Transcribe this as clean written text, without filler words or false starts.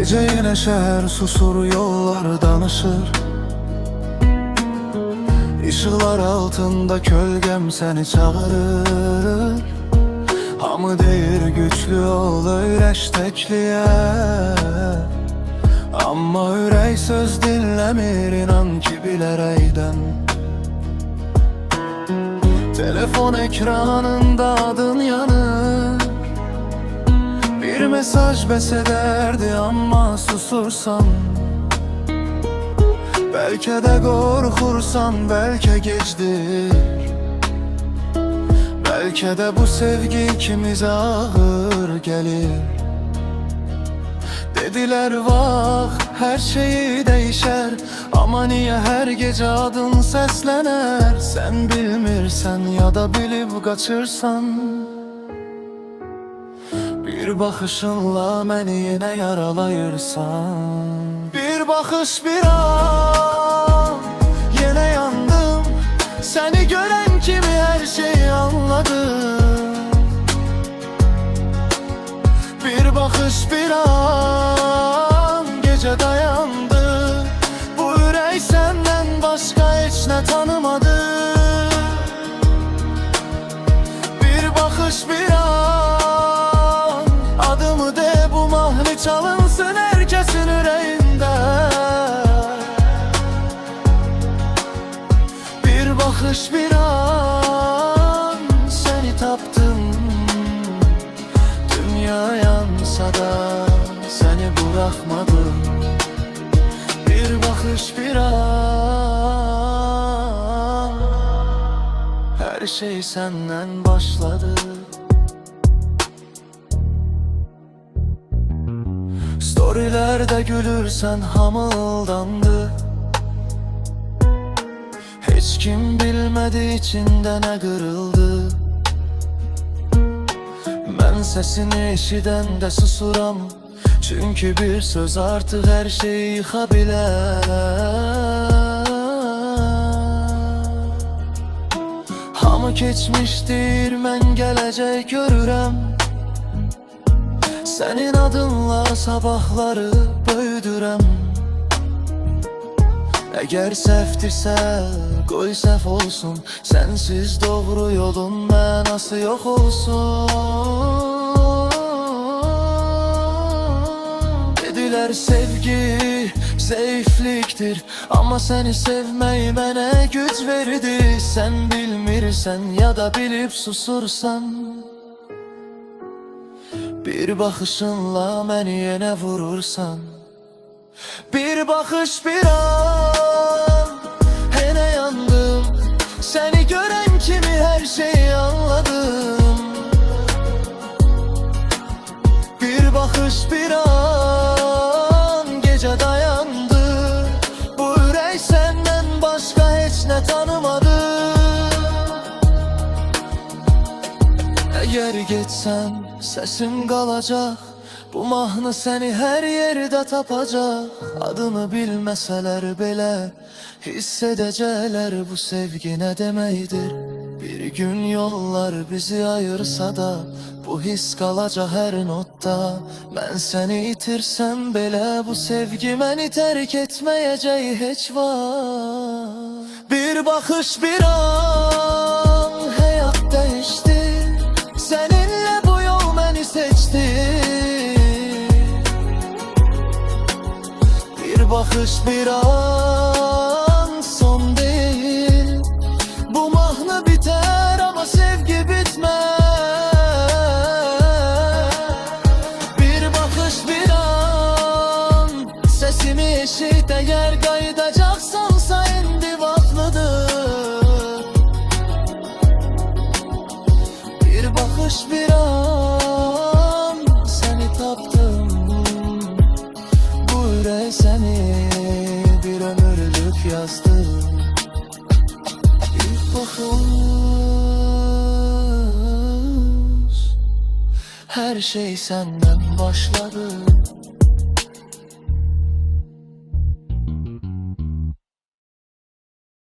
Gece yine şehir susur, yollar danışır. Işıklar altında gölgem seni çağırır. Hamı deyir güçlü ol, öyrəş tekliye. Amma ürək söz dinlemir, inan ki bilərəkdən. Telefon ekranında adın yanır. Bir mesaj bəs ederdi amma susursan. Belki de korkursan, belki gecdir. Belki de bu sevgi ikimize ağır gelir. Dediler vaxt her şeyi değişer, ama niye her gece adın seslenir? Sen bilmirsen ya da bilip kaçırsan. Bir bakışınla beni yine yaralayırsan. Bir bakış bir an, yine yandım. Seni gören kimi her şeyi anladım. Bir bakış bir an, gece dayandı. Bu yürek senden başka hiç ne tanımadı. Bir bakış bir an, adımı de bu mahnı çalınsın herkesin yüreğinde. Bir bakış bir an, seni taptım. Dünya yansa da seni bırakmadım. Bir bakış bir an, her şey senden başladı. Storylerde gülürsen hamıldandı. Hiç kim bilmedi içinde ne kırıldı. Ben sesini eşiden de susuram. Çünkü bir söz artık her şeyi yıkabilir. Hamı geçmiştir, ben gelecek görürəm. Senin adınla sabahları böyüdürəm. Eğer seftirse koy sef olsun. Sensiz doğru yolun mənası yok olsun. Dediler sevgi zayıflıktır, ama seni sevmeyi mənə güç verdi. Sen bilmirsen ya da bilip susursan. Bir bakışınla beni yine vurursan. Bir bakış bir an, yine yandım. Seni gören kimi her şeyi anladım. Bir bakış bir an, gece dayandı. Bu yürek senden başka hiç ne tanımadı. Eğer geçsen sesim kalacak. Bu mahnı seni her yerde tapacak. Adını bilmeseler bile hissedecekler bu sevgi ne demektir. Bir gün yollar bizi ayırsa da bu his kalacak her notta. Ben seni itirsem bile bu sevgi beni terk etmeyeceği hiç var. Bir bakış bir an, hayat değişti. Seninle bu yol beni seçti. Bir bakış bir an, son değil. Bu mahnı biter ama sevgi bitmez. Bir bakış bir an, sesimi eşit. Eğer kaydacaksansa indi vaklıdır. Bir bakış bir an, seni taptım. Bu yürek seni bir ömürlük yazdı. İlk bakış, her şey senden başladı.